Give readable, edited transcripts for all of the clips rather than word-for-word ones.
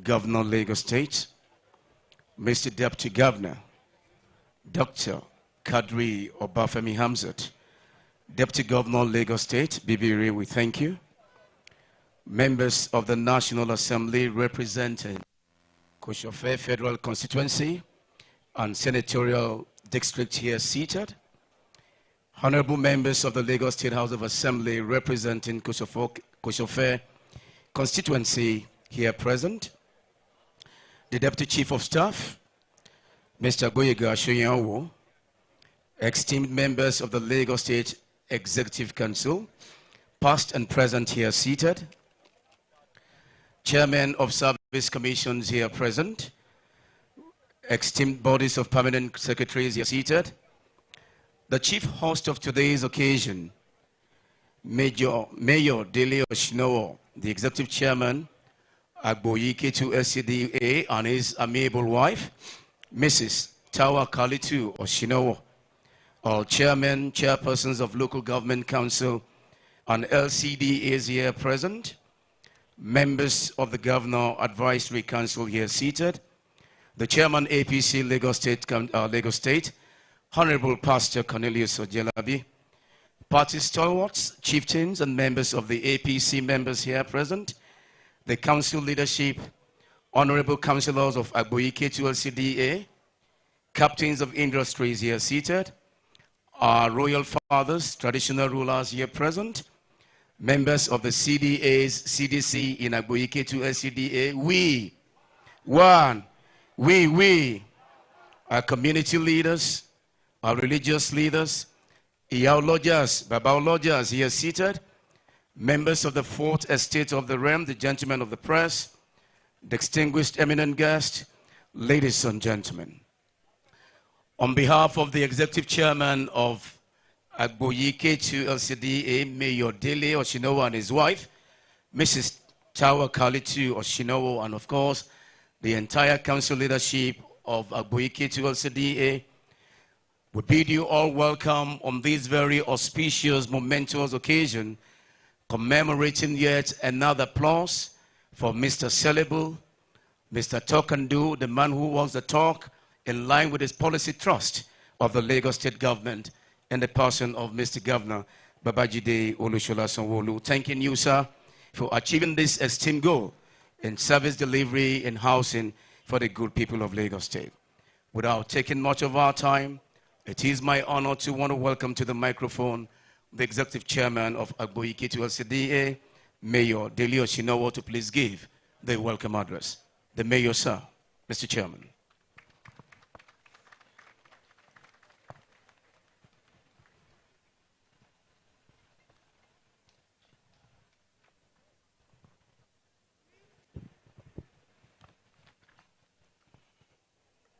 Governor, Lagos State, Mr. Deputy Governor, Dr. Kadri Obafemi Hamzat, Deputy Governor, Lagos State, Bibiri, we thank you. Members of the National Assembly representing Koshofe Federal Constituency and Senatorial District here seated. Honorable members of the Lagos State House of Assembly representing Koshofe Constituency here present. The Deputy Chief of Staff, Mr. Agboyi-Ketu, esteemed members of the Lagos State Executive Council, past and present here seated. Chairman of Service Commissions here present. Esteemed bodies of permanent secretaries here seated. The chief host of today's occasion, Mayor Dele Oshinowo, the Executive Chairman, Agboyi-Ketu L.C.D.A, and his amiable wife, Mrs. Tawa Kalitu Oshinowo, all chairmen, chairpersons of local government council and L.C.D.As here present, members of the Governor Advisory Council here seated, the chairman APC Lagos State, Honorable Pastor Cornelius Ojelabi, party stalwarts, chieftains, and members of the APC members here present, the council leadership, honorable councillors of Agboyi-Ketu L.C.D.A, captains of industries here seated, our royal fathers, traditional rulers here present, members of the CDA's CDC in Agboyi-Ketu L.C.D.A, our community leaders, our religious leaders, Iyaologias, Babaologias here seated, members of the Fourth Estate of the Realm, the gentlemen of the press, distinguished eminent guests, ladies and gentlemen. On behalf of the Executive Chairman of Agboyi-Ketu L.C.D.A, Mayor Dele Oshinowo and his wife, Mrs. Tawa Kalitu Oshinowo, and of course, the entire council leadership of Agboyi-Ketu L.C.D.A, we bid you all welcome on this very auspicious, momentous occasion, commemorating yet another applause for Mr. Celebo, Mr. Talk and Do, the man who walks the talk in line with his policy thrust of the Lagos State government in the person of Mr. Governor Babajide Olusola Sanwo-Olu. Thanking you, sir, for achieving this esteemed goal in service delivery and housing for the good people of Lagos State. Without taking much of our time, it is my honor to want to welcome to the microphone the Executive Chairman of Agboyi-Ketu L.C.D.A, Mayor Dele Oshinowo, to please give the welcome address. The Mayor, sir. Mr. Chairman.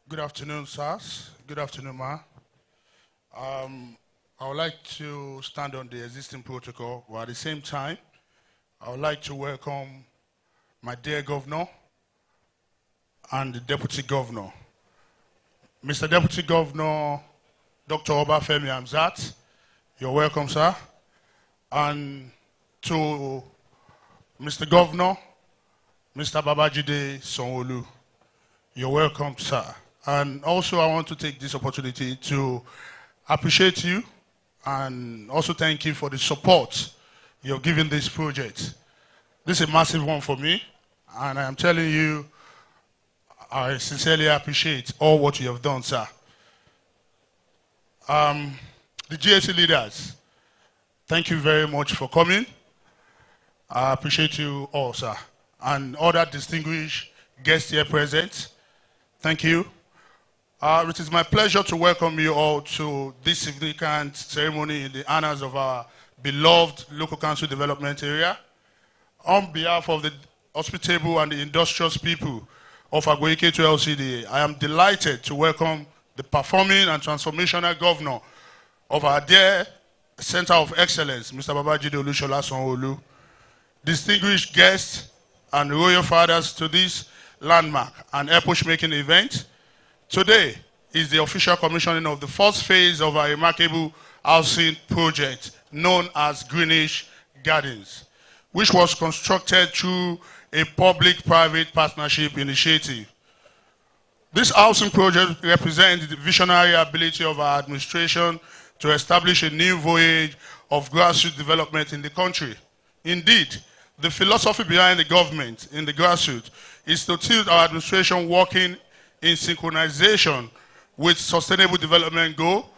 Good afternoon, sirs. Good afternoon, ma. I would like to stand on the existing protocol, but at the same time, I would like to welcome my dear governor and the deputy governor. Mr. Deputy Governor, Dr. Obafemi Hamzat, you're welcome, sir. And to Mr. Governor, Mr. Babajide Sanwo-Olu, you're welcome, sir. And also I want to take this opportunity to appreciate you and also thank you for the support you're giving this project. This is a massive one for me, and I'm telling you, I sincerely appreciate all what you have done, sir. The GSC leaders, thank you very much for coming. I appreciate you all, sir. And other distinguished guests here present, thank you. It is my pleasure to welcome you all to this significant ceremony in the honors of our beloved local council development area. On behalf of the hospitable and the industrious people of Agboyi-Ketu L.C.D.A, I am delighted to welcome the performing and transformational governor of our dear Center of Excellence, Mr. Babajide Olusola Sanwo-Olu, distinguished guests and royal fathers to this landmark and epoch-making event. Today is the official commissioning of the first phase of our remarkable housing project known as Greenwich Gardens, which was constructed through a public-private partnership initiative. This housing project represents the visionary ability of our administration to establish a new voyage of grassroots development in the country. Indeed, the philosophy behind the government in the grassroots is to tilt our administration working in synchronization with Sustainable Development Goal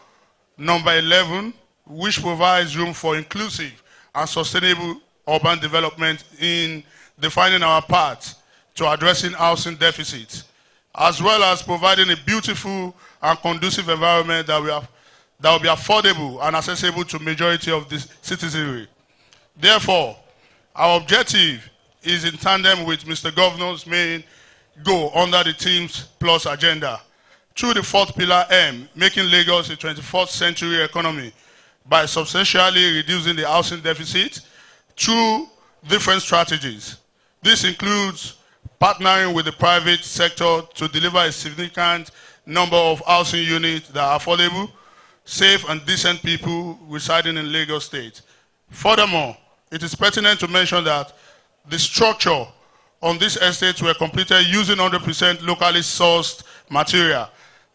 number 11, which provides room for inclusive and sustainable urban development in defining our path to addressing housing deficits, as well as providing a beautiful and conducive environment that will be affordable and accessible to majority of the citizenry. Therefore, our objective is in tandem with Mr. Governor's main goal under the Teams Plus agenda, through the fourth pillar M, making Lagos a 21st century economy by substantially reducing the housing deficit through different strategies. This includes partnering with the private sector to deliver a significant number of housing units that are affordable, safe and decent people residing in Lagos State. Furthermore, it is pertinent to mention that the structure on this estate were completed using 100% locally sourced material.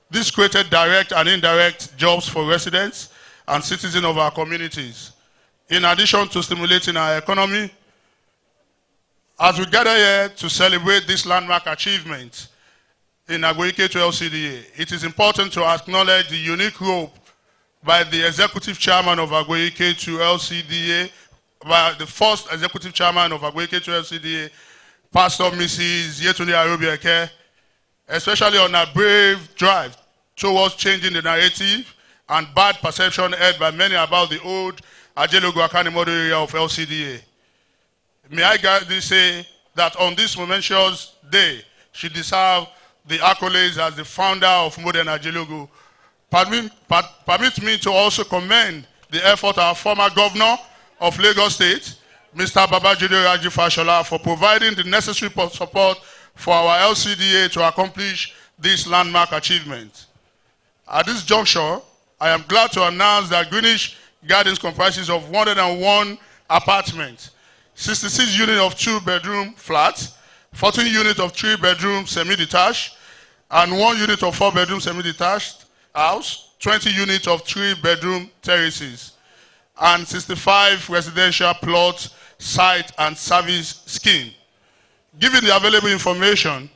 This created direct and indirect jobs for residents and citizens of our communities. In addition to stimulating our economy, as we gather here to celebrate this landmark achievement in Agboyi-Ketu L.C.D.A, it is important to acknowledge the unique role by the Executive Chairman of Agboyi-Ketu L.C.D.A, by the first Executive Chairman of Agboyi-Ketu L.C.D.A, Pastor Mrs. Yetunde Arobieke, especially on a brave drive towards changing the narrative and bad perception held by many about the old Ajelogu-Akani model area of L.C.D.A. May I gladly say that on this momentous day, she deserves the accolades as the founder of modern Ajelogu. Permit me to also commend the effort of our former governor of Lagos State, Mr. Babajide Raji Fashola, for providing the necessary support for our L.C.D.A to accomplish this landmark achievement. At this juncture, I am glad to announce that Greenwich Gardens comprises of 101 apartments, 66 units of 2-bedroom flats, 14 units of 3-bedroom semi-detached, and 1 unit of 4-bedroom semi-detached house, 20 units of 3-bedroom terraces, and 65 residential plots, site and service scheme. Given the available information,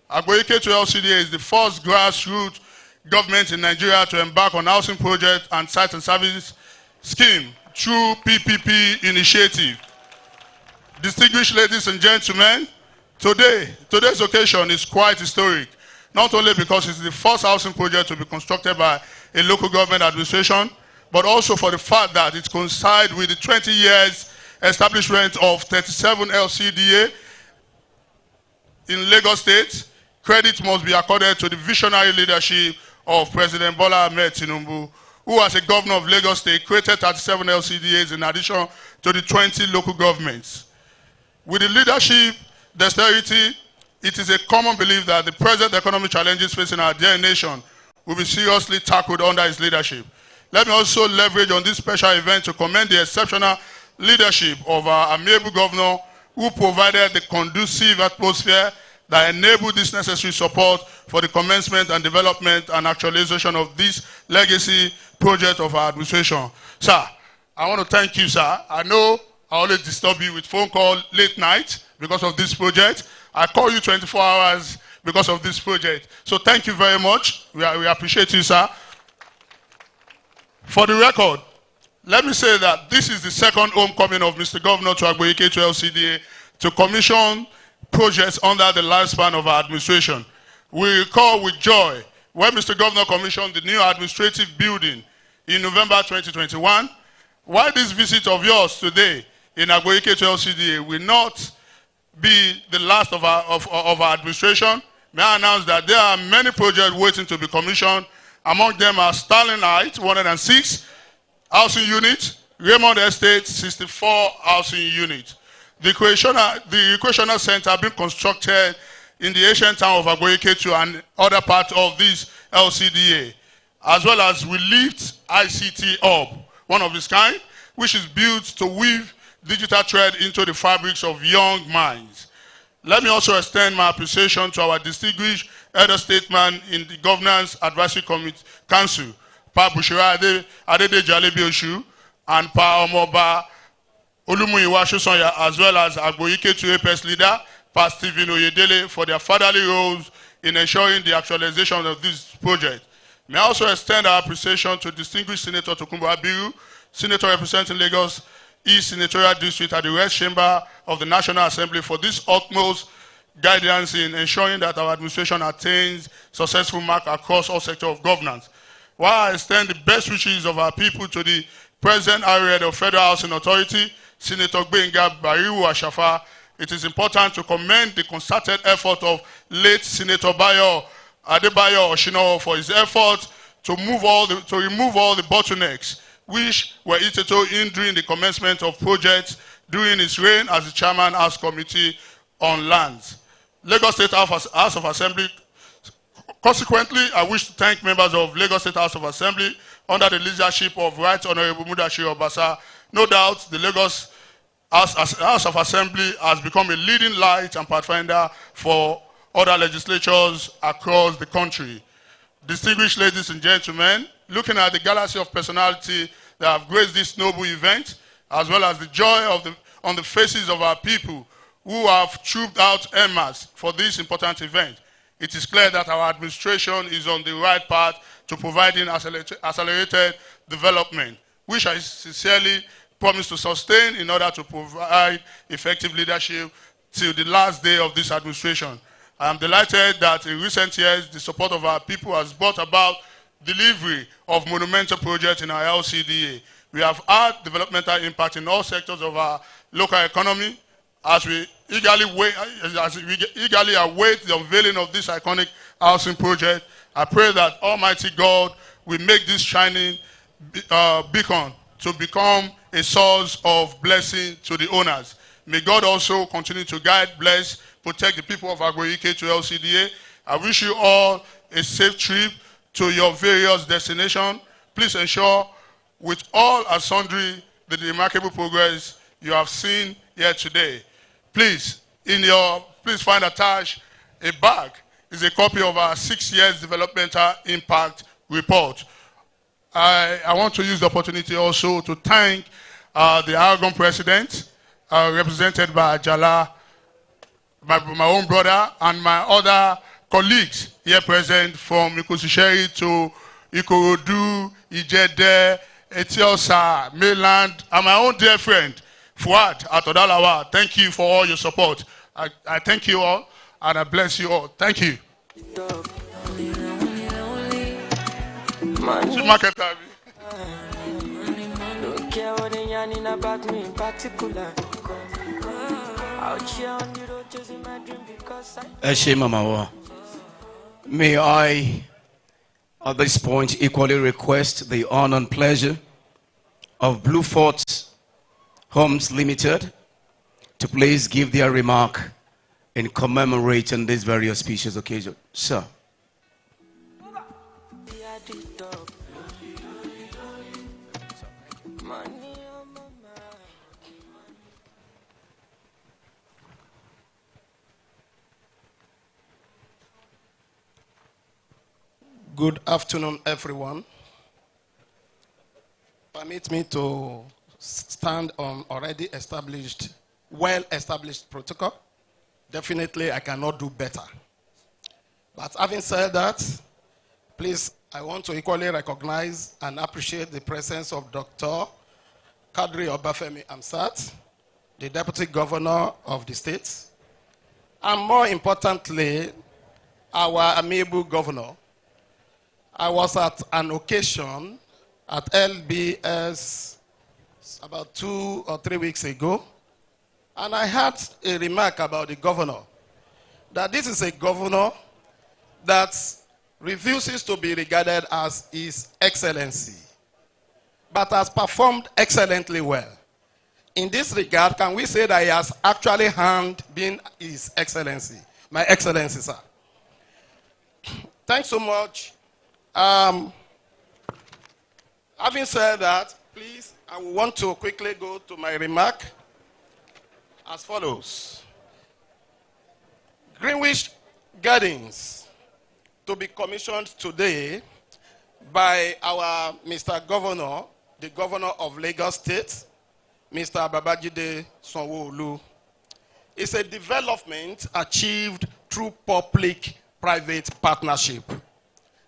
Agboyi-Ketu L.C.D.A is the first grassroots government in Nigeria to embark on housing project and site and service scheme through PPP initiative. Distinguished ladies and gentlemen, today's occasion is quite historic, not only because it's the first housing project to be constructed by a local government administration, but also for the fact that it coincides with the 20 years establishment of 37 L.C.D.A in Lagos State. Credit must be accorded to the visionary leadership of President Bola Ahmed Tinubu, who as a governor of Lagos State created 37 L.C.D.As in addition to the 20 local governments. With the leadership dexterity, it is a common belief that the present economic challenges facing our dear nation will be seriously tackled under his leadership. Let me also leverage on this special event to commend the exceptional leadership of our amiable governor, who provided the conducive atmosphere that enabled this necessary support for the commencement and development and actualization of this legacy project of our administration. Sir, I want to thank you, sir. I know I always disturb you with phone call late night because of this project. I call you 24 hours because of this project. So thank you very much. We appreciate you, sir. For the record, let me say that this is the second homecoming of Mr. Governor to Agboyi-Ketu L.C.D.A to commission projects under the lifespan of our administration. We recall with joy when Mr. Governor commissioned the new administrative building in November 2021. While this visit of yours today in Agboyi-Ketu L.C.D.A will not be the last of our administration, may I announce that there are many projects waiting to be commissioned. Among them are Starling Heights, 106 housing units, Raymond Estate, 64 housing units. The recreational center being constructed in the ancient town of Agboyi-Ketu and other parts of this L.C.D.A, as well as we lift ICT Hub, one of its kind, which is built to weave digital thread into the fabrics of young minds. Let me also extend my appreciation to our distinguished elder statesman in the Governance Advisory Council, Pa Bushira Adedeji Alebi-Oshu, and Pa Omoba Olumuyiwa Shosonya, as well as Agboyi-Ketu APC leader, Pa Stephen Oyedele, for their fatherly roles in ensuring the actualization of this project. May I also extend our appreciation to distinguished Senator Tokunbo Abiru, Senator representing Lagos East Senatorial District at the West Chamber of the National Assembly, for this utmost guidance in ensuring that our administration attains successful mark across all sectors of governance. While I extend the best wishes of our people to the present head of Federal Housing Authority, Senator Gbenga Bariwu Ashafa, it is important to commend the concerted effort of late Senator Bayo Adebayo Oshino for his effort to remove all the bottlenecks which were hitherto hindering the commencement of projects during his reign as the chairman House Committee on Lands. Lagos State House of Assembly. Consequently, I wish to thank members of Lagos State House of Assembly under the leadership of Right Honorable Mudashiru Obasa. No doubt, the Lagos House of Assembly has become a leading light and pathfinder for other legislatures across the country. Distinguished ladies and gentlemen, looking at the galaxy of personality that have graced this noble event, as well as the joy on the faces of our people who have trooped out en masse for this important event, it is clear that our administration is on the right path to providing accelerated development, which I sincerely promise to sustain in order to provide effective leadership till the last day of this administration. I am delighted that in recent years, the support of our people has brought about delivery of monumental projects in our L.C.D.A. We have had developmental impact in all sectors of our local economy. As we eagerly await the unveiling of this iconic housing project, I pray that Almighty God will make this shining beacon to become a source of blessing to the owners. May God also continue to guide, bless, protect the people of Agboyi-Ketu L.C.D.A. I wish you all a safe trip to your various destinations. Please ensure with all and sundry the remarkable progress you have seen here today. Please find attached a bag is a copy of our 6 years developmental impact report. I want to use the opportunity also to thank the Aragon president, represented by Ajala, my own brother, and my other colleagues here present, from Ikosi to Ikorodu, Ijede, Etiosa, Mainland, and my own dear friend, Fuad Atodalawa. Thank you for all your support. I thank you all, and I bless you all. Thank you. May I, at this point, equally request the honor and pleasure of Blue Fort Homes Limited to please give their remark in commemorating this very auspicious occasion. Sir. Good afternoon, everyone. Permit me to stand on already established, well-established protocol. Definitely, I cannot do better. But having said that, please, I want to equally recognize and appreciate the presence of Dr. Kadri Obafemi Amsat, the Deputy Governor of the state, and more importantly, our amiable governor. I was at an occasion at LBS about 2 or 3 weeks ago, and I had a remark about the governor, that this is a governor that refuses to be regarded as His Excellency, but has performed excellently well. In this regard, can we say that he has actually earned being His Excellency, my Excellency, sir? Thanks so much. Having said that, please, I want to quickly go to my remark as follows. Greenwich Gardens to be commissioned today by our Mr. Governor, the Governor of Lagos State, Mr. Babajide Sanwo-Olu. It's a development achieved through public-private partnership.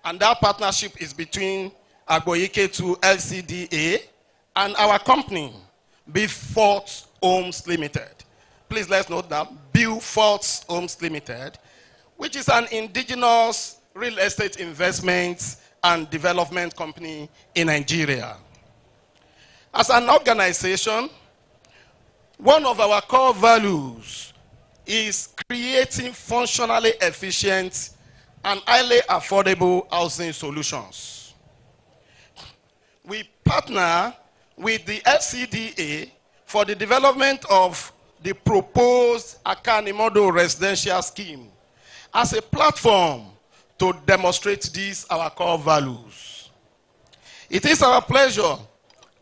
And that partnership is between Agboyi-Ketu L.C.D.A. and our company, Beaufort Homes Limited. Please let's note that Beaufort Homes Limited, which is an indigenous real estate investment and development company in Nigeria. As an organization, one of our core values is creating functionally efficient and highly affordable housing solutions. We partner with the L.C.D.A. for the development of the proposed Akanimodo residential scheme as a platform to demonstrate these our core values. It is our pleasure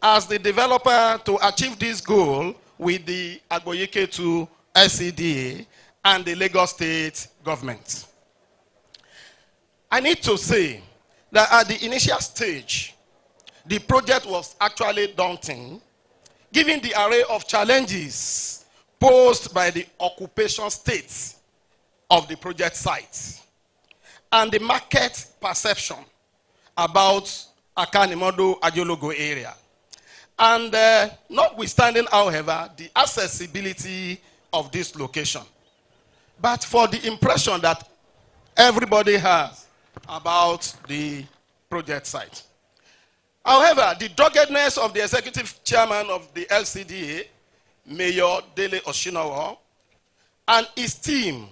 as the developer to achieve this goal with the Agboyi-Ketu L.C.D.A. and the Lagos State government. I need to say that at the initial stage, the project was actually daunting, given the array of challenges posed by the occupation states of the project site and the market perception about Akanimodo Ajologo area. And notwithstanding, however, the accessibility of this location. But for the impression that everybody has about the project site. However, the doggedness of the executive chairman of the L.C.D.A., Mayor Dele Oshinowo, and his team,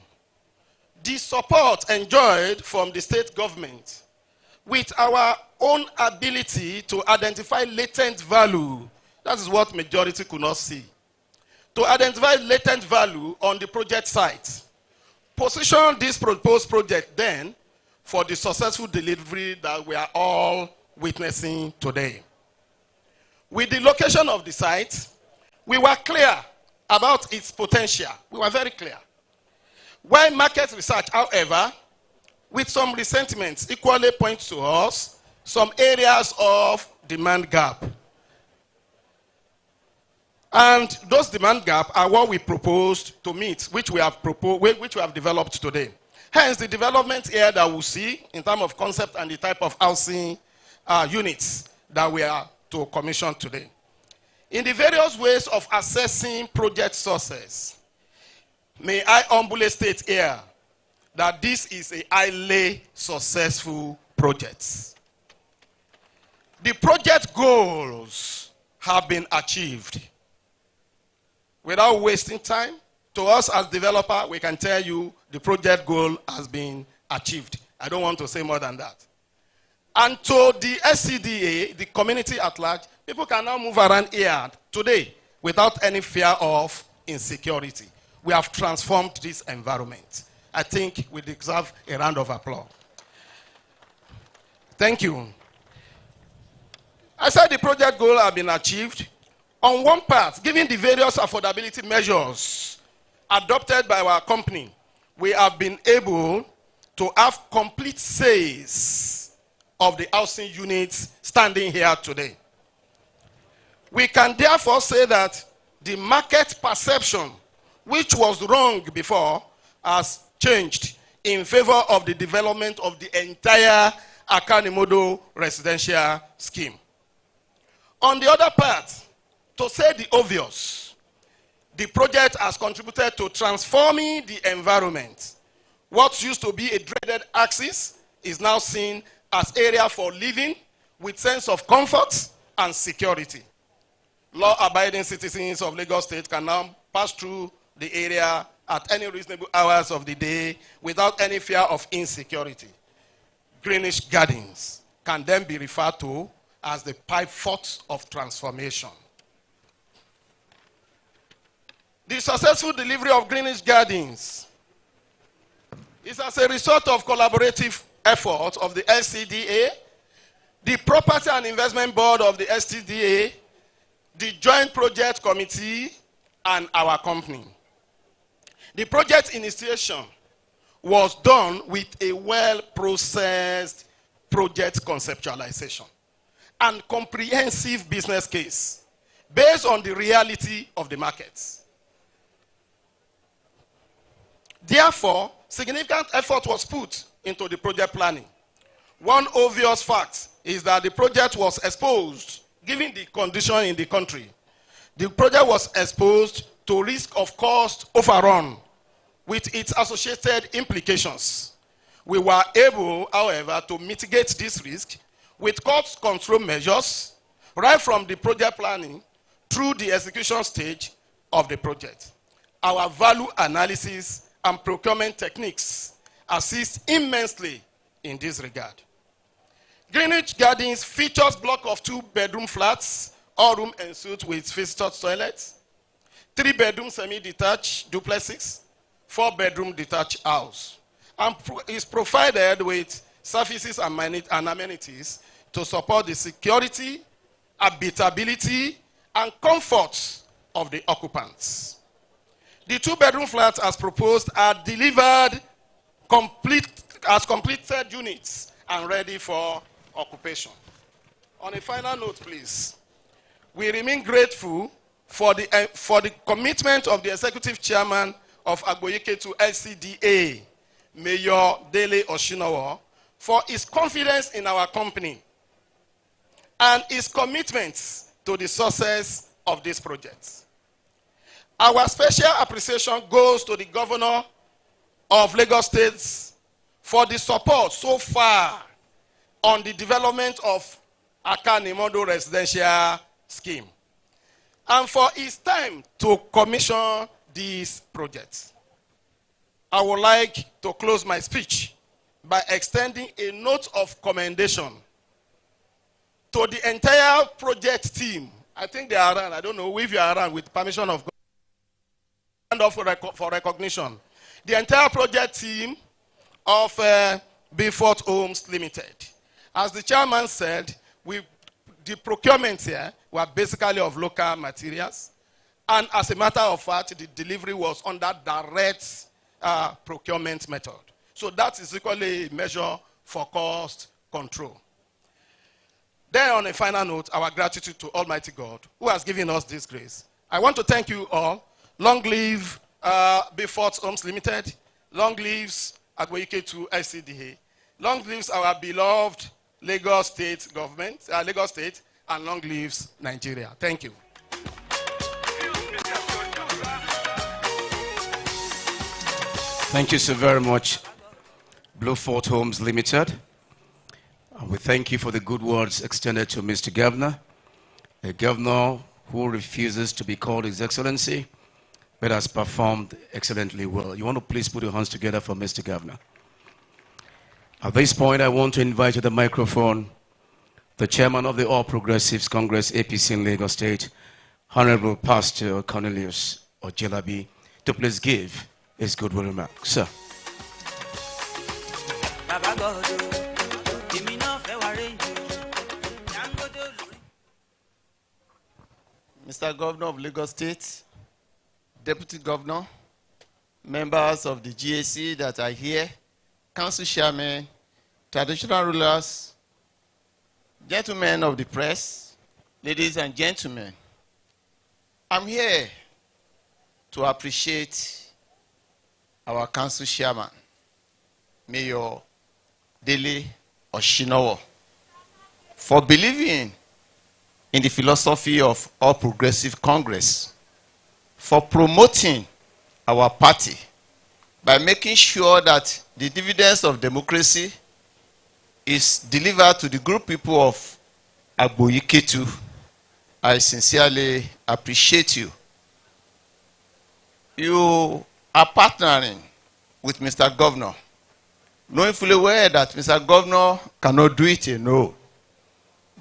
the support enjoyed from the state government, with our own ability to identify latent value, that is what majority could not see, to identify latent value on the project site, position this proposed project then for the successful delivery that we are all witnessing today. With the location of the site, we were clear about its potential. We were very clear. While market research, however, with some resentiments, equally points to us some areas of demand gap. And those demand gaps are what we proposed to meet, which we have developed today. Hence, the development here that we see in terms of concept and the type of housing units that we are to commission today. In the various ways of assessing project sources, may I humbly state here that this is a highly successful project. The project goals have been achieved. Without wasting time, to us as developer, we can tell you the project goal has been achieved. I don't want to say more than that. And to the L.C.D.A., the community at large, people can now move around here today without any fear of insecurity. We have transformed this environment. I think we deserve a round of applause. Thank you. I said the project goal has been achieved. On one part, given the various affordability measures adopted by our company, we have been able to have complete sales of the housing units standing here today. We can therefore say that the market perception, which was wrong before, has changed in favor of the development of the entire Akanimodo residential scheme. On the other part, to say the obvious, the project has contributed to transforming the environment. What used to be a dreaded axis is now seen as area for living with sense of comfort and security. Law-abiding citizens of Lagos State can now pass through the area at any reasonable hours of the day without any fear of insecurity. Greenwich Gardens can then be referred to as the pivot of transformation. The successful delivery of Greenwich Gardens is as a result of collaborative efforts of the L.C.D.A., the Property and Investment Board of the L.C.D.A., the Joint Project Committee, and our company. The project initiation was done with a well-processed project conceptualization and comprehensive business case based on the reality of the markets. Therefore, significant effort was put into the project planning. One obvious fact is that the project was exposed, given the condition in the country, the project was exposed to risk of cost overrun with its associated implications. We were able, however, to mitigate this risk with cost control measures right from the project planning through the execution stage of the project. Our value analysis and procurement techniques assist immensely in this regard. Greenwich Gardens features block of 2-bedroom flats, all room en suite with visitor toilets, 3-bedroom semi-detached duplexes, 4-bedroom detached house, and is provided with services and amenities to support the security, habitability, and comfort of the occupants. The 2-bedroom flats as proposed are delivered as completed units and ready for occupation. On a final note, please, we remain grateful for the commitment of the Executive Chairman of Agboyi-Ketu L.C.D.A, Mayor Dele Oshinowo, for his confidence in our company and his commitments to the success of this project. Our special appreciation goes to the Governor of Lagos State for the support so far on the development of Akanimodo residential scheme and for his time to commission these projects. I would like to close my speech by extending a note of commendation to the entire project team. I think they are around. I don't know if you are around, with permission of God. Stand up for recognition. The entire project team of Beaufort Homes Limited. As the chairman said, the procurement here were basically of local materials. And as a matter of fact, the delivery was under direct procurement method. So that is equally a measure for cost control. Then on a final note, our gratitude to Almighty God who has given us this grace. I want to thank you all. Long live Beaufort Homes Limited. Long lives Agboyi-Ketu L.C.D.A. Long lives our beloved Lagos State government, Lagos State, and long lives Nigeria. Thank you. Thank you so very much, Beaufort Homes Limited. We thank you for the good words extended to Mr. Governor, a governor who refuses to be called His Excellency, but has performed excellently well. You want to please put your hands together for Mr. Governor. At this point, I want to invite to the microphone the chairman of the All Progressives Congress, APC in Lagos State, Honorable Pastor Cornelius Ojelabi, to please give his goodwill remarks. Sir. Mr. Governor of Lagos State, Deputy Governor, members of the GAC that are here, Council Chairman, traditional rulers, gentlemen of the press, ladies and gentlemen, I'm here to appreciate our Council Chairman, Mayor Dele Oshinowo, for believing in the philosophy of All Progressive Congress, for promoting our party by making sure that the dividends of democracy is delivered to the good people of Agboyi-Ketu. I sincerely appreciate you. You are partnering with Mr. Governor, knowing fully well that Mr. Governor cannot do it alone.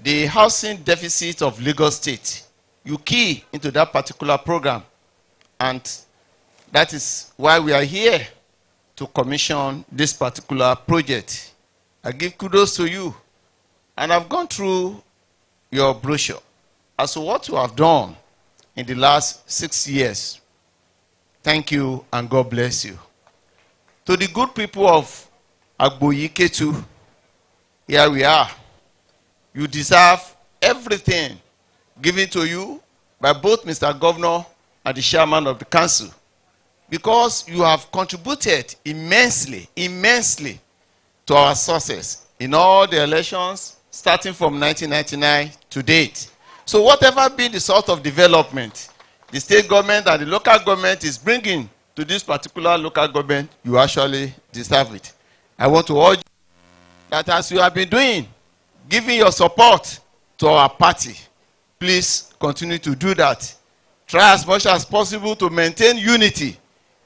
The housing deficit of Lagos State, you key into that particular program, and that is why we are here to commission this particular project. I give kudos to you, and I've gone through your brochure as to what you have done in the last 6 years. Thank you, and God bless you. To the good people of Agboyi-Ketu, here we are. You deserve everything given to you by both Mr. Governor and the chairman of the council, because you have contributed immensely to our success in all the elections starting from 1999 to date. So whatever be the sort of development the state government and the local government is bringing to this particular local government, you actually deserve it. I want to urge you that as you have been doing, giving your support to our party, please continue to do that. Try as much as possible to maintain unity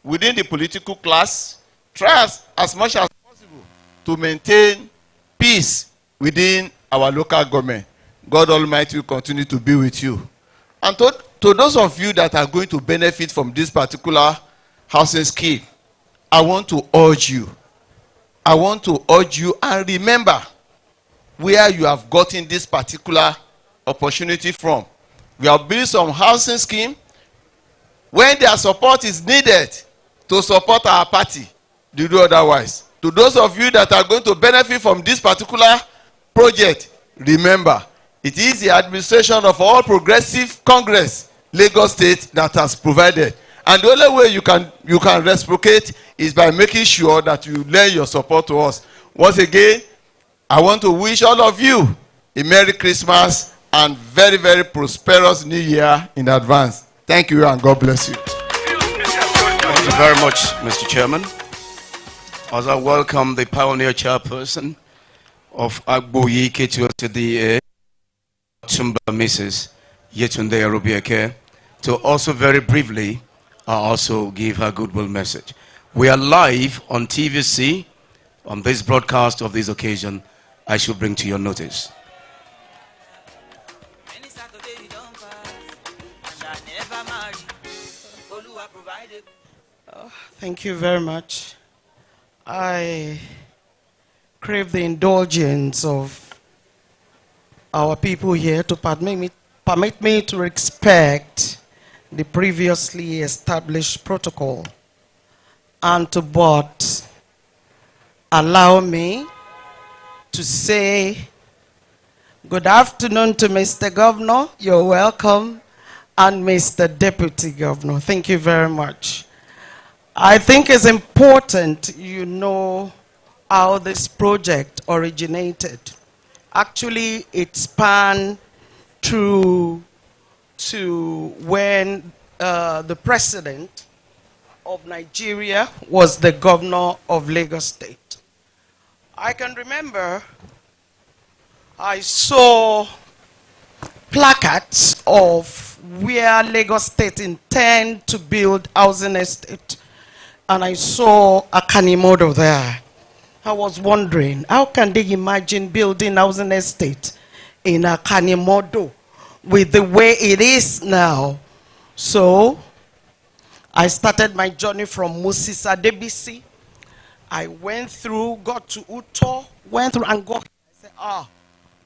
within the political class. Try as much as possible to maintain peace within our local government. God Almighty will continue to be with you. And to those of you that are going to benefit from this particular housing scheme, I want to urge you. I want to urge you and remember where you have gotten this particular opportunity from. We have built some housing scheme. When their support is needed to support our party, they do otherwise. To those of you that are going to benefit from this particular project, remember, it is the administration of All Progressive Congress, Lagos State, that has provided. And the only way you can reciprocate is by making sure that you lend your support to us. Once again, I want to wish all of you a Merry Christmas and very, very prosperous New Year in advance. Thank you and God bless you. Thank you very much, Mr. Chairman. As I welcome the pioneer chairperson of Agboyi-Ketu L.C.D.A, Mrs. Yetunde Arobieke, to also very briefly also give her goodwill message. We are live on TVC on this broadcast of this occasion. I should bring to your notice. Thank you very much. I crave the indulgence of our people here to permit me to respect the previously established protocol and to but allow me to say good afternoon to Mr. Governor, you're welcome, and Mr. Deputy Governor. Thank you very much. I think it's important you know how this project originated. Actually, it spanned through to when the president of Nigeria was the governor of Lagos State. I can remember I saw placards of where Lagos State intend to build housing estate, and I saw a Kanimodo there. I was wondering, how can they imagine building housing estate in a Kanimodo with the way it is now? So I started my journey from Musisa Debisi. I went through, got to Uto, went through and got, I said,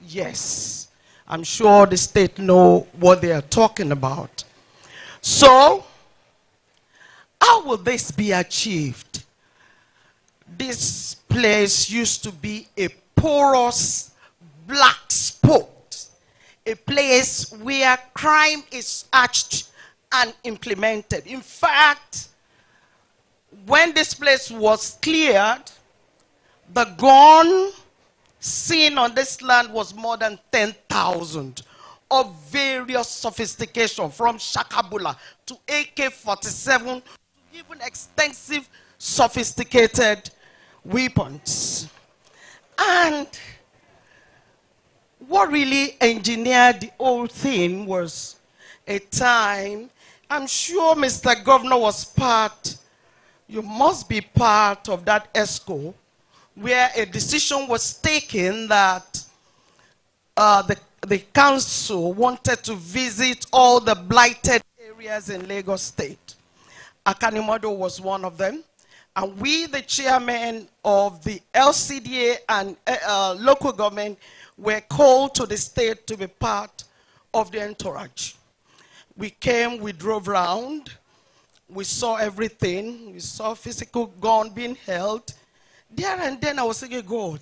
yes, I'm sure the state know what they are talking about. So how will this be achieved? This place used to be a porous black spot, a place where crime is hatched and implemented. In fact, when this place was cleared, the gun seen on this land was more than 10,000 of various sophistication, from Shakabula to AK-47 to even extensive sophisticated weapons. And what really engineered the whole thing was a time, I'm sure Mr. Governor was part, you must be part of that ESCO, where a decision was taken that the council wanted to visit all the blighted areas in Lagos State. Akanimodo was one of them. And we, the chairman of the L.C.D.A and local government, were called to the state to be part of the entourage. We came, we drove around, We saw everything. We saw physical gun being held. There and then I was thinking, God,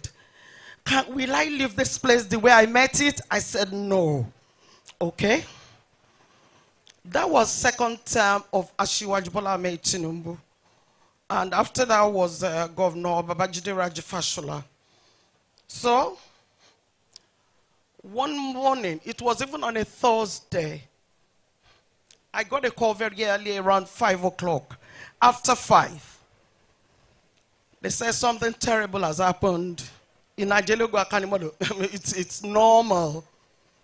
will I leave this place the way I met it? I said, no. Okay. That was second term of Asiwaju Bola Ahmed Tinubu. And after that was Governor Babajide Raji-Fashola. So, one morning, it was even on a Thursday, I got a call very early, around 5 o'clock. After 5, they said something terrible has happened in Ajelogo Akanimodo. It's normal.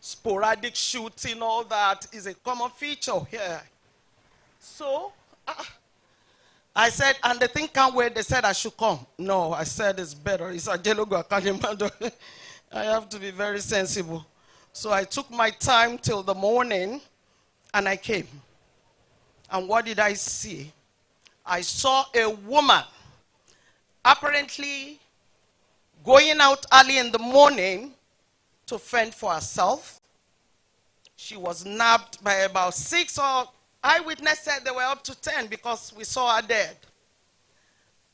Sporadic shooting, all that is a common feature here. So, I said, and the thing can't wait. They said I should come. No, I said it's better. It's Ajelogo Akanimodo. I have to be very sensible. So I took my time till the morning, and I came. And what did I see? I saw a woman apparently going out early in the morning to fend for herself. She was nabbed by about 6, or eyewitness said they were up to 10 because we saw her dead.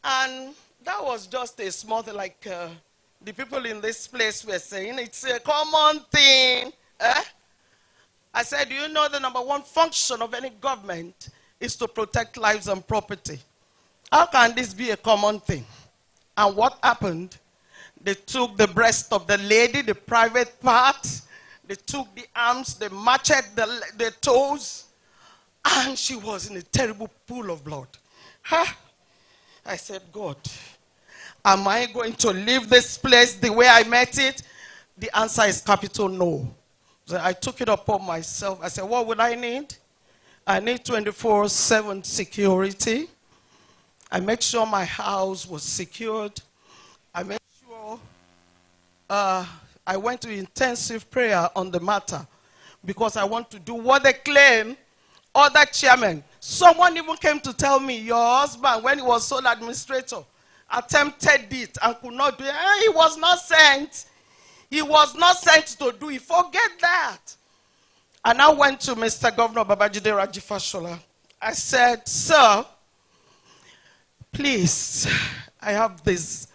And that was just a small thing, like the people in this place were saying, it's a common thing. I said, do you know the number one function of any government is to protect lives and property? How can this be a common thing? And what happened? They took the breast of the lady, the private part. They took the arms, they matched the toes. And she was in a terrible pool of blood. I said, God, am I going to leave this place the way I met it? The answer is capital no. So I took it upon myself. I said, what would I need? I need 24/7 security. I made sure my house was secured. I made sure I went to intensive prayer on the matter because I want to do what they claim other chairmen. Someone even came to tell me, your husband, when he was sole administrator, attempted it and could not do it. He was not sent. He was not sent to do it. Forget that. And I went to Mr. Governor Babajide Raji-Fashola. I said, sir, please, I have this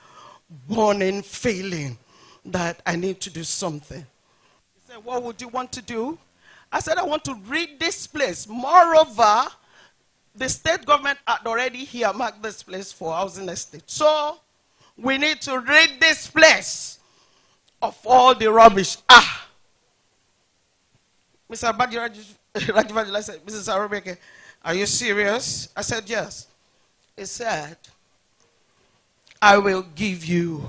burning feeling that I need to do something. He said, what would you want to do? I said, I want to rid this place. Moreover, the state government had already earmarked this place for housing estate. So, we need to rid this place of all the rubbish. Mr. Raji-Fashola said, Mrs. Arobeke, are you serious? I said, yes. He said, I will give you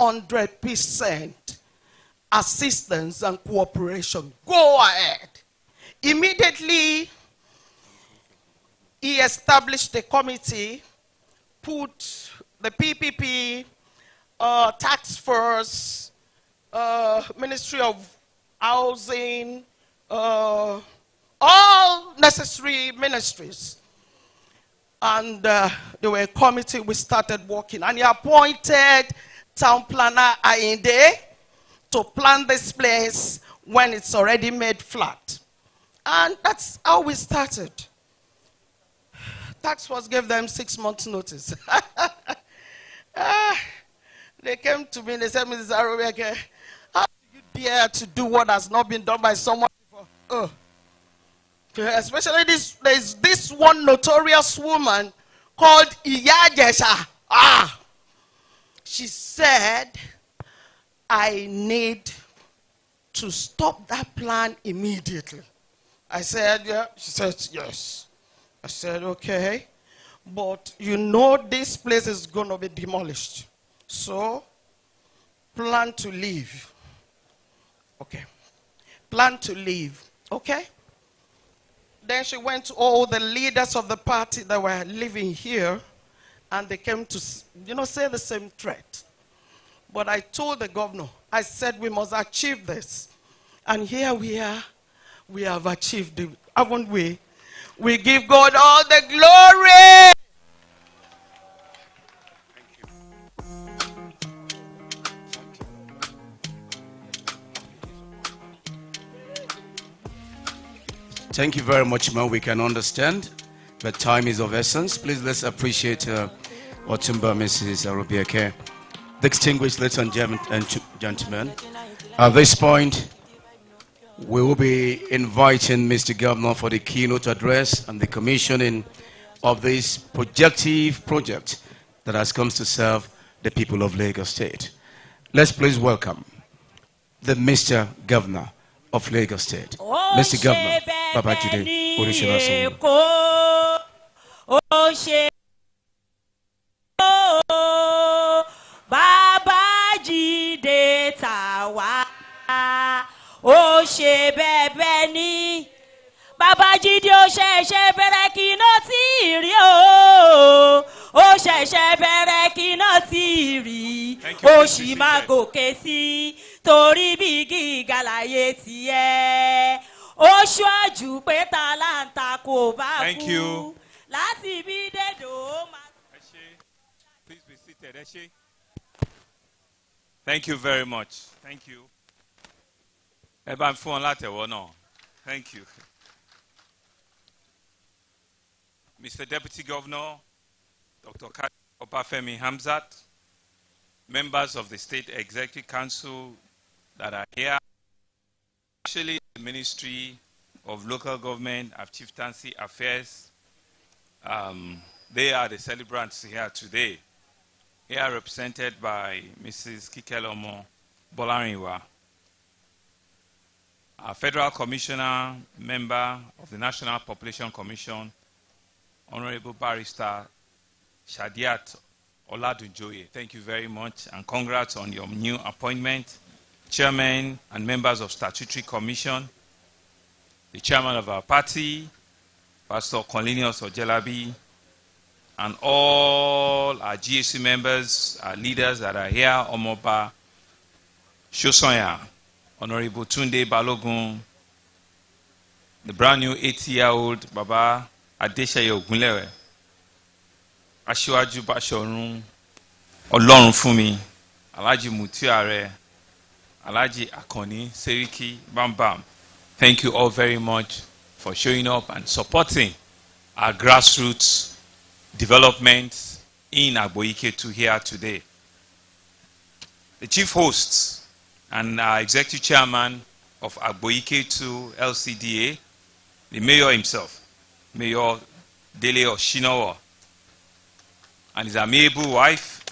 100% assistance and cooperation. Go ahead. Immediately, he established a committee, put the PPP, tax force, Ministry of Housing, all necessary ministries. And there were a committee, we started working. And he appointed town planner Ainde to plan this place when it's already made flat. And that's how we started. Tax force gave them 6 months notice. They came to me and they said, Mrs. Arobeke, how do you dare to do what has not been done by someone before? Especially there's this one notorious woman called Iya Jesha. She said, I need to stop that plan immediately. I said, yeah. She said, yes. I said, okay. But you know this place is going to be demolished. So, plan to leave. Okay. Plan to leave. Okay. Then she went to all the leaders of the party that were living here, and they came to, say the same threat. But I told the governor, I said, we must achieve this. And here we are. We have achieved it, haven't we? We give God all the glory. Thank you very much, man. We can understand. but time is of essence. Please let's appreciate Otumba Mrs. Agboyi-Ketu. Distinguished ladies and gentlemen, at this point, we will be inviting Mr. Governor for the keynote address and the commissioning of this projective project that has come to serve the people of Lagos State. Let's please welcome the Mr. Governor of Lagos State. Mr. Governor, Babajide Orishola. Babajide tawa ó ṣe bẹ́ẹ̀ ni Babajide ó ṣẹ̀ṣẹ̀ bẹ̀rẹ̀ kí náà tí rí ó ṣẹ̀ṣẹ̀ bẹ̀rẹ̀ kí náà tí rí ó sì máa gòkè sí torí bí gíga láyé tiẹ̀ ó ṣáájú pé tàlàntà kò bá kú láti bí dèdò ó máa. Please be seated. Thank you very much. Thank you. Thank you. Mr. Deputy Governor, Dr. Obafemi Hamzat, members of the State Executive Council that are here, especially the Ministry of Local Government and Chieftaincy Affairs, they are the celebrants here today. Here represented by Mrs. Kikelomo Bolarinwa, our Federal Commissioner, member of the National Population Commission, Honorable Barrister Shadiat Oladunjoye. Thank you very much and congrats on your new appointment. Chairman and members of Statutory Commission, the chairman of our party, Pastor Cornelius Ojelabi, and all our GAC members, our leaders that are here, Omoba Shosonya, Honorable Tunde Balogun, the brand new 80-year-old Baba Adeshaye Ogunlewe, Asiwaju Bashorun, Olorun Fumi, Alhaji Mutiare, Alhaji Akoni, Seriki, Bam Bam. Thank you all very much for showing up and supporting our grassroots development in Agboyi-Ketu here today. The chief host and our executive chairman of Agboyi-Ketu L.C.D.A, the mayor himself, Mayor Dele Oshinowo, and his amiable wife,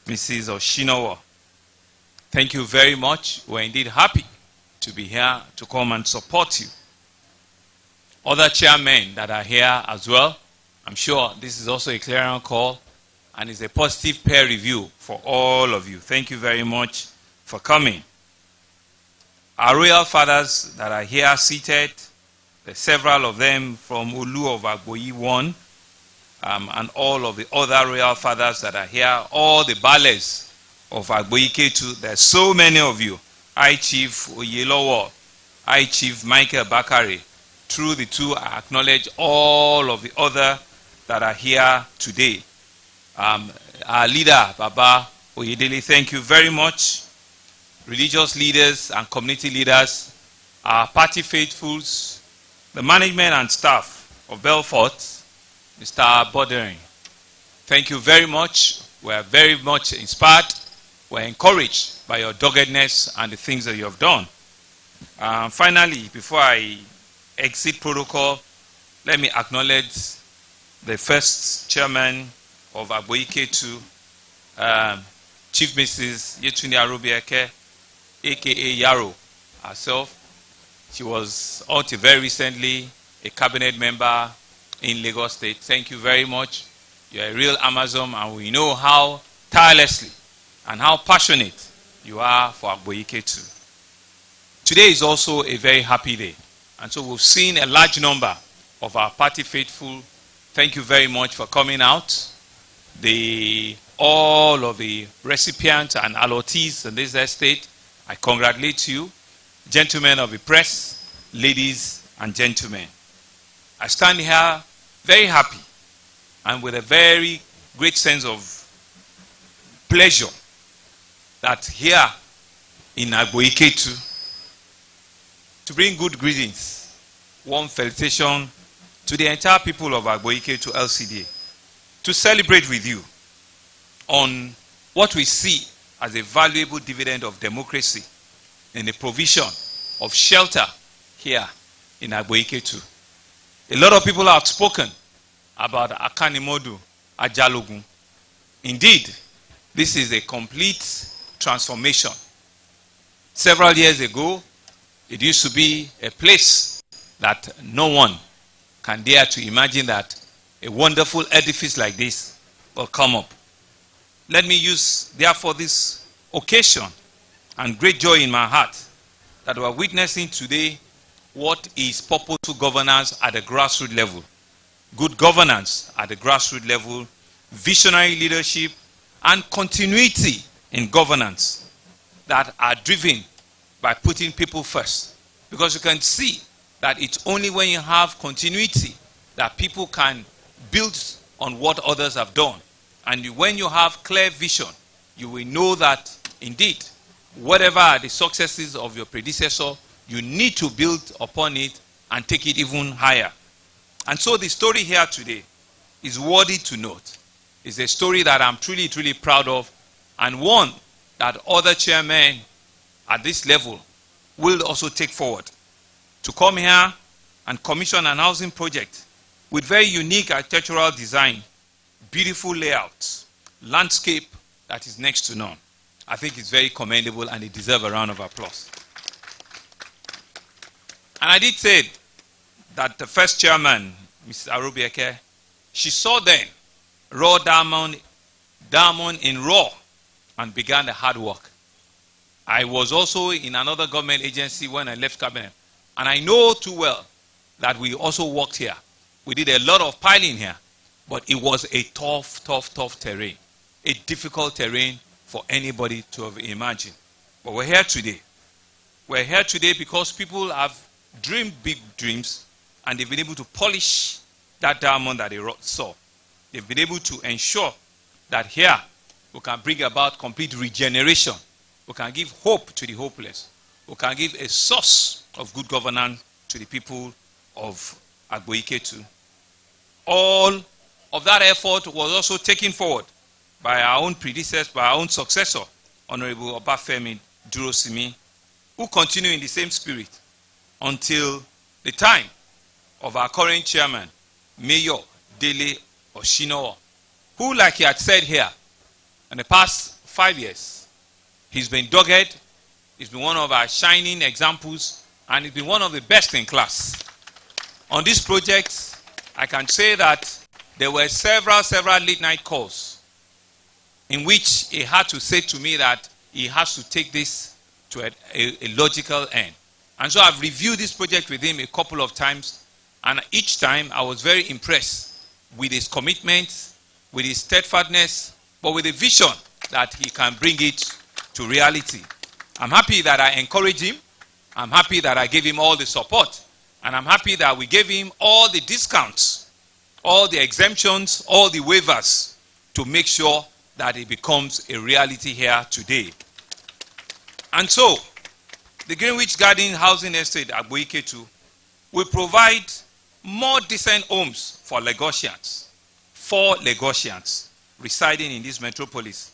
Mrs. Oshinowo. Thank you very much. We're indeed happy to be here to come and support you. Other chairmen that are here as well, I'm sure this is also a clarion call and is a positive peer review for all of you. Thank you very much for coming. Our royal fathers that are here seated, there's several of them from Olu of Agboyi 1, and all of the other royal fathers that are here, all the ballets of Agboyi-Ketu, there's so many of you. High Chief Oyelowo, High Chief Michael Bakare, through the two, I acknowledge all of the other that are here today. Our leader, Baba Oyedele, thank you very much. Religious leaders and community leaders, our party faithfuls, the management and staff of Belfort, Mr. Bordering, thank you very much. We are very much inspired. We are encouraged by your doggedness and the things that you have done. Finally, before I exit protocol, let me acknowledge the first chairman of Agboyi-Ketu, Chief Mrs. Yetunde Arobieke, aka Yaro, herself. She was until very recently a cabinet member in Lagos State. Thank you very much. You're a real Amazon, and we know how tirelessly and how passionate you are for Agboyi-Ketu. Today is also a very happy day, and so we've seen a large number of our party faithful. Thank you very much for coming out. All of the recipients and allottees in this estate, I congratulate you. Gentlemen of the press, ladies and gentlemen. I stand here very happy and with a very great sense of pleasure that here in Agboyi-Ketu, to bring good greetings, warm felicitation to the entire people of Agboyi-Ketu L.C.D.A. to celebrate with you on what we see as a valuable dividend of democracy in the provision of shelter here in Agboyi-Ketu. A lot of people have spoken about Akanimodu Ajalogun. Indeed, this is a complete transformation. Several years ago, it used to be a place that no one can dare to imagine that a wonderful edifice like this will come up. Let me use, therefore, this occasion and great joy in my heart that we are witnessing today what is purposeful governance at the grassroots level. Good governance at the grassroots level, visionary leadership, and continuity in governance that are driven by putting people first. Because you can see that it's only when you have continuity that people can build on what others have done. And when you have clear vision, you will know that indeed, whatever are the successes of your predecessor, you need to build upon it and take it even higher. And so the story here today is worthy to note. It's a story that I'm truly, truly proud of, and one that other chairmen at this level will also take forward. To come here and commission an housing project with very unique architectural design, beautiful layouts, landscape that is next to none. I think it's very commendable and it deserves a round of applause. And I did say that the first chairman, Mrs. Arubieke, she saw then raw diamond in raw and began the hard work. I was also in another government agency when I left cabinet, and I know too well that we also worked here. We did a lot of piling here, but it was a tough terrain, a difficult terrain for anybody to have imagined. But we're here today. We're here today because people have dreamed big dreams, and they've been able to polish that diamond that they saw. They've been able to ensure that here we can bring about complete regeneration. We can give hope to the hopeless. We can give a source of good governance to the people of Agboyi-Ketu. All of that effort was also taken forward by our own predecessor, by our own successor, Honorable Obafemi Durosimi, who continue in the same spirit until the time of our current chairman, Mayor Dele Oshinowo, who, like he had said here, in the past 5 years, he's been dogged, he's been one of our shining examples, and he's been one of the best in class. On this project, I can say that there were several late night calls in which he had to say to me that he has to take this to a logical end. And so I've reviewed this project with him a couple of times, and each time I was very impressed with his commitment, with his steadfastness, but with the vision that he can bring it to reality. I'm happy that I encouraged him. I'm happy that I gave him all the support. And I'm happy that we gave him all the discounts, all the exemptions, all the waivers to make sure that it becomes a reality here today. And so, the Greenwich Garden Housing Estate at Agboyi-Ketu will provide more decent homes for Lagosians, 4 Lagosians residing in this metropolis.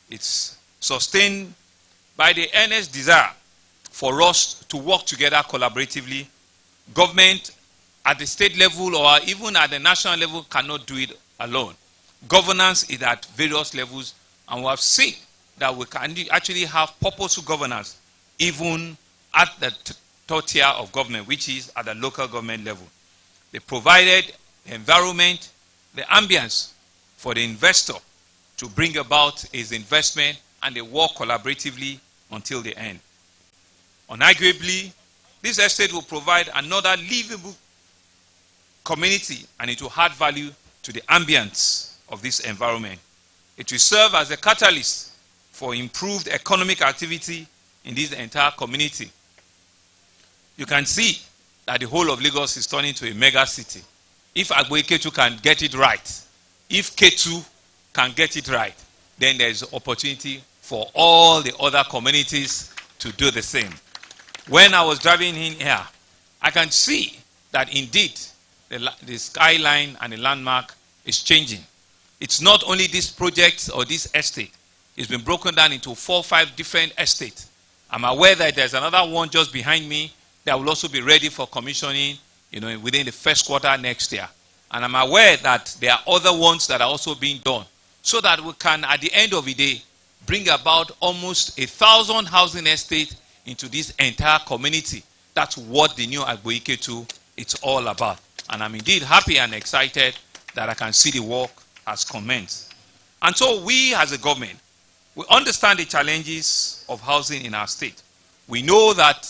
It's sustained by the earnest desire for us to work together collaboratively. Government at the state level or even at the national level cannot do it alone. Governance is at various levels, and we have seen that we can actually have purposeful governance even at the third tier of government, which is at the local government level. They provided the environment, the ambience for the investor to bring about his investment, and they work collaboratively until the end. Unarguably, this estate will provide another livable community, and it will add value to the ambience of this environment. It will serve as a catalyst for improved economic activity in this entire community. You can see that the whole of Lagos is turning to a mega city. If Agboyi-Ketu can get it right, if Ketu can get it right, then there is opportunity for all the other communities to do the same. When I was driving in here, I can see that indeed the skyline and the landmark is changing. It's not only this project or this estate. It's been broken down into 4 or 5 different estates. I'm aware that there's another one just behind me that will also be ready for commissioning, within the first quarter next year. And I'm aware that there are other ones that are also being done, so that we can, at the end of the day, bring about almost 1,000 housing estates into this entire community. That's what the new Agboyi-Ketu is all about. And I'm indeed happy and excited that I can see the work has commenced. And so we as a government, we understand the challenges of housing in our state. We know that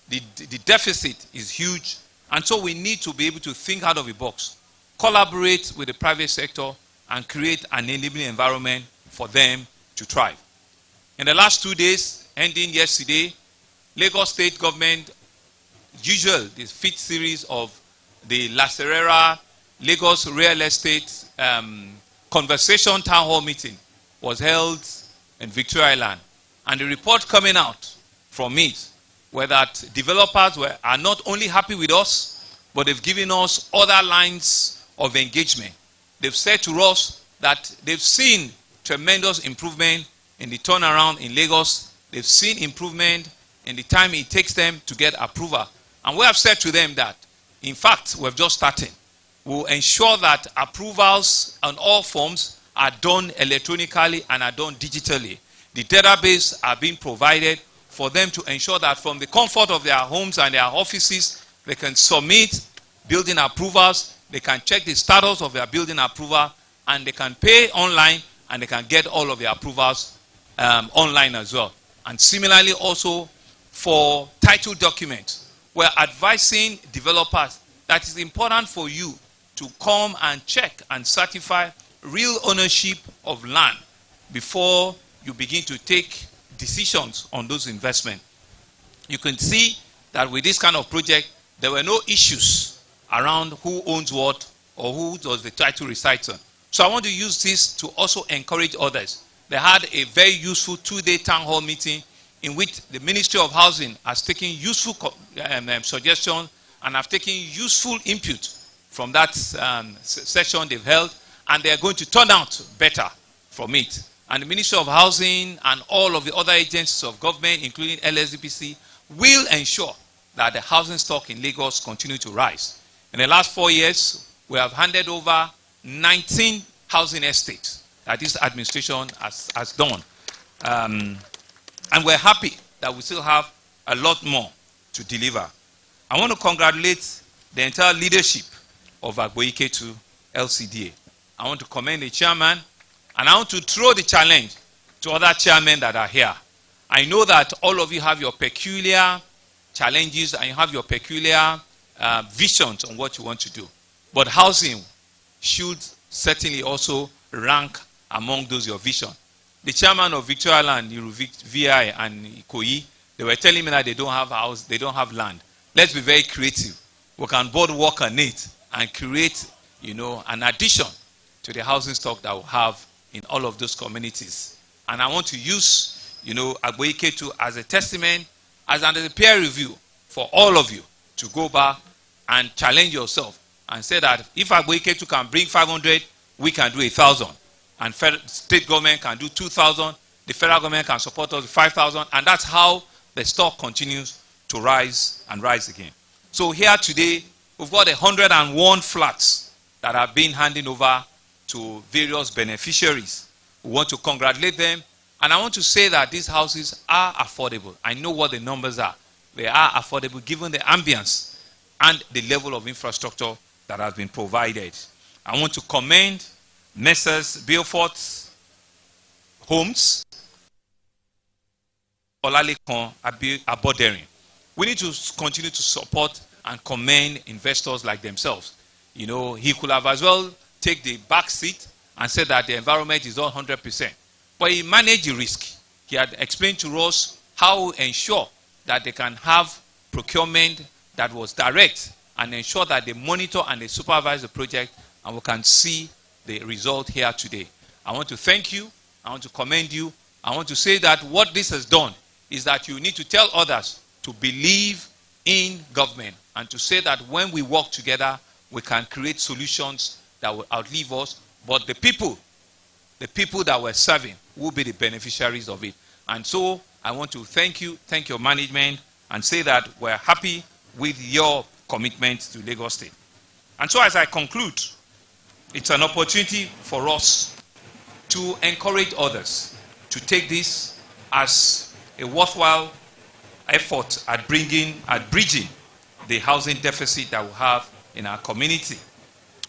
the deficit is huge, and so we need to be able to think out of the box, collaborate with the private sector, and create an enabling environment for them to thrive. In the last 2 days, ending yesterday, Lagos State Government, the 5th series of the L.C.D.A Lagos Real Estate Conversation Town Hall meeting was held in Victoria Island. And the report coming out from it were that developers are not only happy with us, but they've given us other lines of engagement. They've said to us that they've seen tremendous improvement in the turnaround in Lagos. They've seen improvement in the time it takes them to get approval. And we have said to them that, in fact, we've just started. We'll ensure that approvals on all forms are done electronically and are done digitally. The database are being provided for them to ensure that from the comfort of their homes and their offices, they can submit building approvals, they can check the status of their building approval, and they can pay online, and they can get all of their approvals online as well. And similarly also for title documents, we're advising developers that it's important for you to come and check and certify real ownership of land before you begin to take decisions on those investments. You can see that with this kind of project, there were no issues around who owns what or who does the title reside on. So I want to use this to also encourage others. They had a very useful 2-day town hall meeting in which the Ministry of Housing has taken useful suggestions and have taken useful input from that session they've held, and they are going to turn out better from it. And the Ministry of Housing and all of the other agencies of government, including LSDPC, will ensure that the housing stock in Lagos continue to rise. In the last 4 years, we have handed over 19 housing estates that this administration has done. And we're happy that we still have a lot more to deliver. I want to congratulate the entire leadership of Agboyi-Ketu L.C.D.A. I want to commend the chairman, and I want to throw the challenge to other chairmen that are here. I know that all of you have your peculiar challenges and you have your peculiar visions on what you want to do. But housing should certainly also rank among those your vision. The chairman of Victoria Island, VI and Ikoyi, they were telling me that they don't have house, they don't have land. Let's be very creative. We can both work on it and create, an addition to the housing stock that we have in all of those communities. And I want to use, Agboyi-Ketu as a testament, as a peer review for all of you to go back and challenge yourself and say that if Agboyi-Ketu can bring 500, we can do 1,000. And state government can do 2,000. The federal government can support us with 5,000. And that's how the stock continues to rise and rise again. So here today, we've got 101 flats that have been handed over to various beneficiaries. We want to congratulate them. And I want to say that these houses are affordable. I know what the numbers are. They are affordable given the ambience and the level of infrastructure that has been provided. I want to commend Messrs. Beaufort Homes, Olalekon Aboderin. We need to continue to support and commend investors like themselves. He could have as well take the back seat and said that the environment is not 100%. But he managed the risk. He had explained to us how to ensure that they can have procurement that was direct and ensure that they monitor and they supervise the project, and we can see the result here today. I want to thank you. I want to commend you. I want to say that what this has done is that you need to tell others to believe in government and to say that when we work together, we can create solutions that will outlive us, but the people that we're serving will be the beneficiaries of it. And so I want to thank you, thank your management, and say that we're happy with your commitment to Lagos State. And so as I conclude, it's an opportunity for us to encourage others to take this as a worthwhile effort at bridging the housing deficit that we have in our community.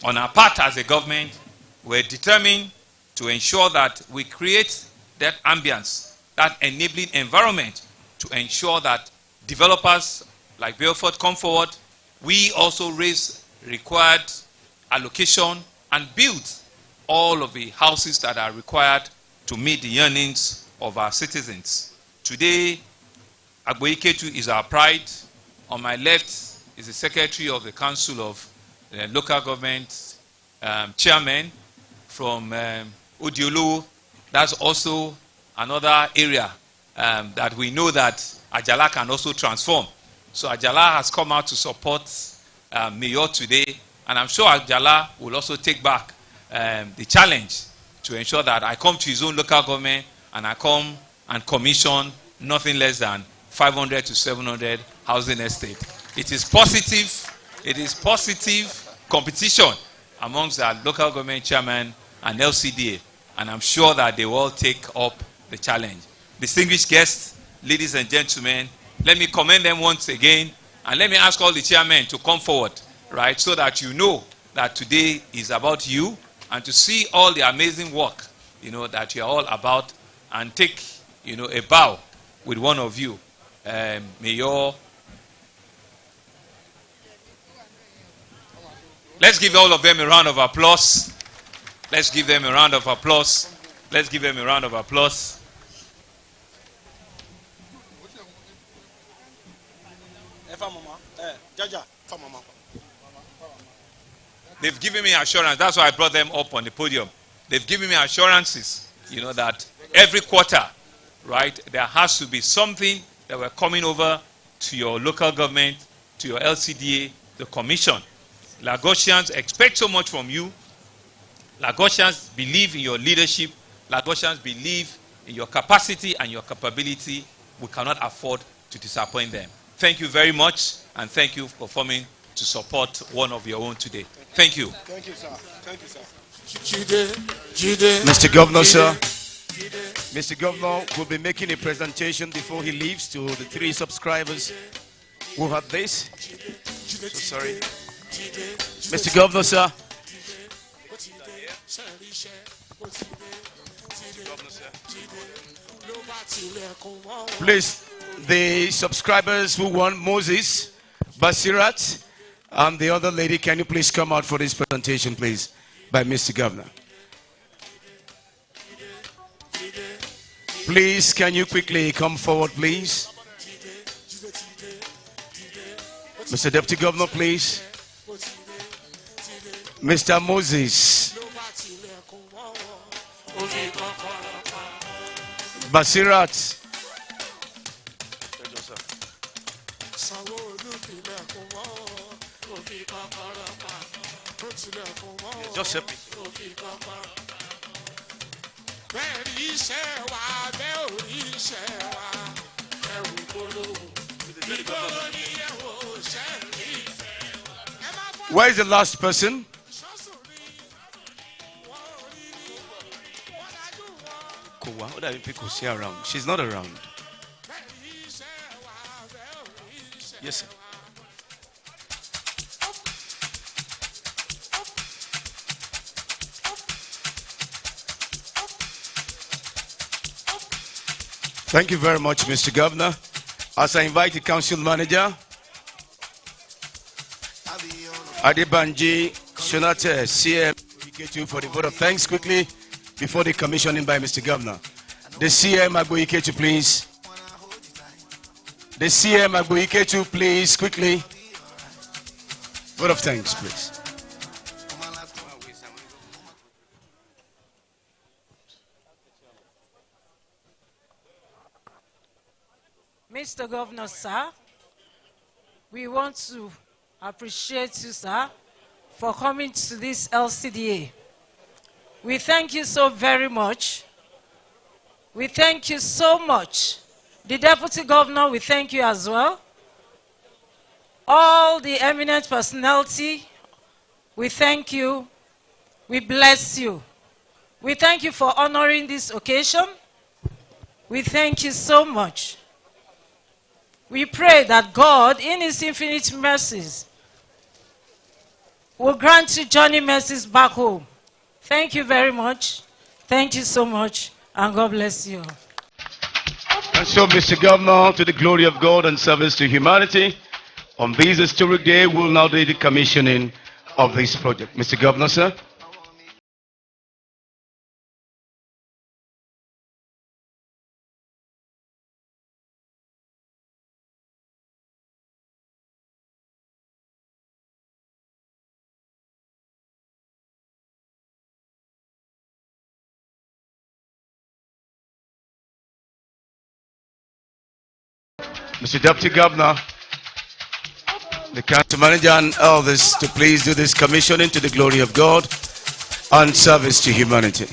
On our part as a government, we're determined to ensure that we create that ambience, that enabling environment to ensure that developers like Beaufort come forward. We also raise required allocation and build all of the houses that are required to meet the yearnings of our citizens. Today, Agboyi-Ketu is our pride. On my left is the Secretary of the Council of Local Government Chairman from Odiolo. That's also another area that we know that Ajala can also transform. So Ajala has come out to support Mayor today, and I'm sure Ajala will also take back the challenge to ensure that I come to his own local government and I come and commission nothing less than 500 to 700 housing estate. It is positive competition amongst our local government chairman and L.C.D.A. And I'm sure that they will all take up the challenge. Distinguished guests, ladies and gentlemen, let me commend them once again, and let me ask all the chairmen to come forward, right, so that you know that today is about you, and to see all the amazing work, that you're all about, and take, a bow with one of you. Mayor. Let's give all of them a round of applause. Let's give them a round of applause. Let's give them a round of applause. They've given me assurance. That's why I brought them up on the podium. They've given me assurances, that every quarter, right, there has to be something that we're coming over to your local government, to your L.C.D.A, the commission. Lagosians expect so much from you. Lagosians believe in your leadership. Lagosians believe in your capacity and your capability. We cannot afford to disappoint them. Thank you very much, and thank you for coming to support one of your own today. Thank you. Thank you, sir. Thank you, sir. Mr. Governor, sir. Mr. Governor will be making a presentation before he leaves to the 3 subscribers who have this. So sorry. Mr. Governor, sir. Please, the subscribers who want Moses, Basirat, and the other lady, can you please come out for this presentation, please, by Mr. Governor? Please, can you quickly come forward, please? Mr. Deputy Governor, please. Mr. Moses. Basirat. Just help me. Where is the last person? What are people see around? She's not around. Yes, sir. Thank you very much, Mr. Governor. As I invite the council manager, Adebanji Shonate, CM, Agboyi-Ketu, for the vote of thanks quickly before the commissioning by Mr. Governor. The CM Agboyi-Ketu, please. The CM Agboyi-Ketu, please, quickly. Vote of thanks, please. Mr. Governor, sir, we want to appreciate you, sir, for coming to this L.C.D.A. We thank you so very much. We thank you so much. The Deputy Governor, we thank you as well. All the eminent personality, we thank you. We bless you. We thank you for honoring this occasion. We thank you so much. We pray that God, in His infinite mercies, will grant you journey mercies back home. Thank you very much. Thank you so much, and God bless you. And so, Mr. Governor, to the glory of God and service to humanity, on this historic day, we'll now do the commissioning of this project. Mr. Governor, sir. Mr. Deputy Governor, the council manager and others to please do this commissioning to the glory of God and service to humanity.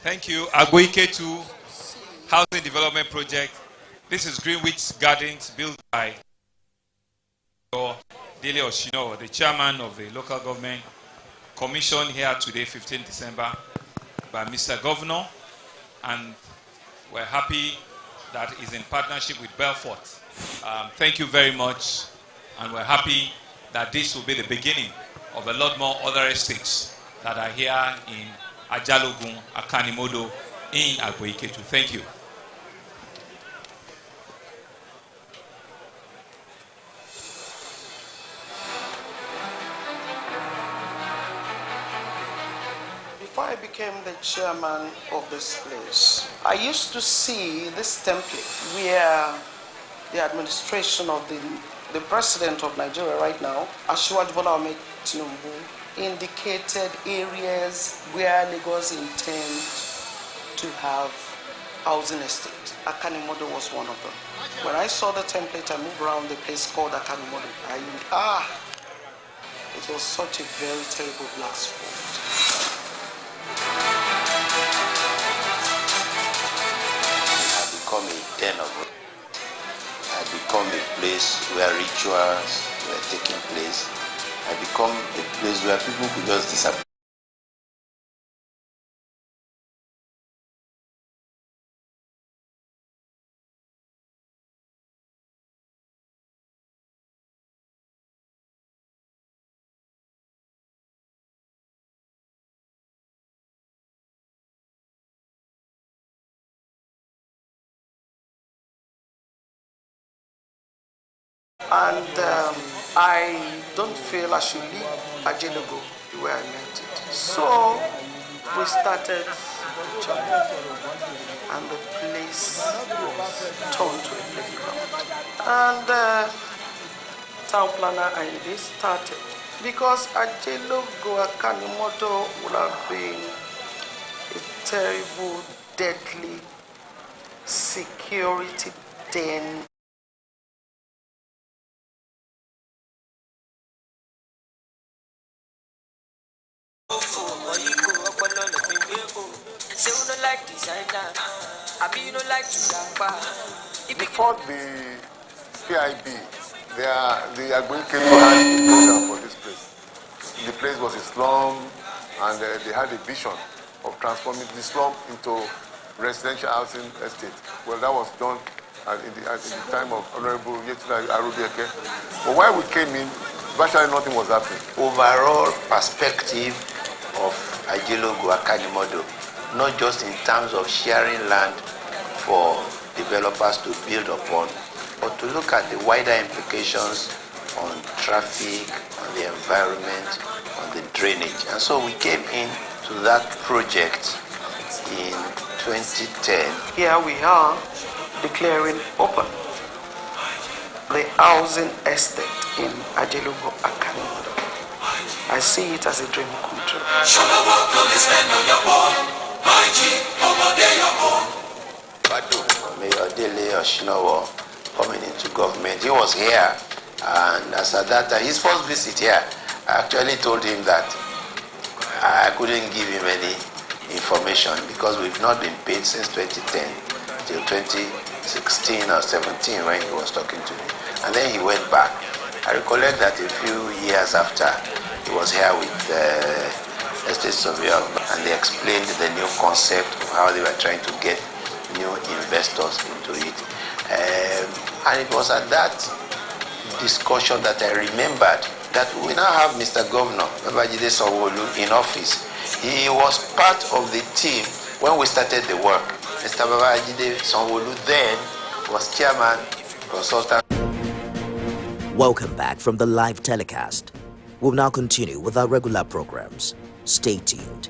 Thank you. Agboyi-Ketu Housing Development Project. This is Greenwich Gardens built by Dele Oshino, the chairman of the local government, commissioned here today, 15 December, by Mr. Governor, and we're happy that he's in partnership with Belfort. Thank you very much, and we're happy that this will be the beginning of a lot more other estates that are here in Ajalogun, Akanimodo, in Agboyi-Ketu. Thank you. Before I became the chairman of this place, I used to see this template where the administration of the president of Nigeria right now, Asiwaju Bola Ahmed Tinubu, indicated areas where Lagos intend to have housing estate. Akanimodo was one of them. When I saw the template, I moved around the place called Akanimodo. It was such a very terrible blast spot. I become a den of. I become a place where rituals were taking place. I become a place where people could just disappear. And I don't feel I should leave Ajalogo the way I meant it. So we started journey, and the place was turned to a playground. And town planner and started because Ajalogo Akanimodo would have been a terrible, deadly security den. Before the PIB, the Agboyi-Ketu had a program for this place. The place was a slum, and they had a vision of transforming the slum into residential housing estate. Well, that was done at the time of Honorable Yetunde Arubieke. But while we came in, virtually nothing was happening. Overall perspective of Ajalogo Akanimodo, not just in terms of sharing land for developers to build upon, but to look at the wider implications on traffic, on the environment, on the drainage. And so we came in to that project in 2010. Here we are declaring open the housing estate in Ajelogo Akani. I see it as a dream come true. Mayor Dele Oshinowo coming into government, he was here, and as at that time, his first visit here, I actually told him that I couldn't give him any information because we've not been paid since 2010 till 2016 or 17 when he was talking to me. And then he went back. I recollect that a few years after, he was here with the estate surveyor, and they explained the new concept of how they were trying to get new investors into it. And it was at that discussion that I remembered that we now have Mr. Governor Babajide Sanwo-Olu in office. He was part of the team when we started the work. Mr. Babajide Sanwo-Olu then was chairman, consultant. Welcome back from the live telecast. We'll now continue with our regular programs. Stay tuned.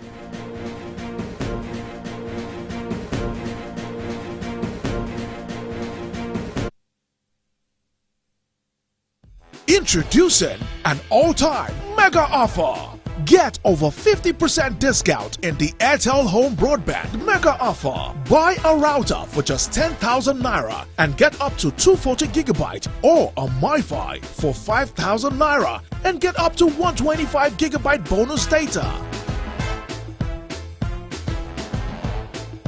Introducing an all-time mega offer. Get over 50% discount in the Airtel Home Broadband mega offer. Buy a router for just 10,000 naira and get up to 240 gigabyte, or a MiFi for 5,000 naira and get up to 125 gigabyte bonus data.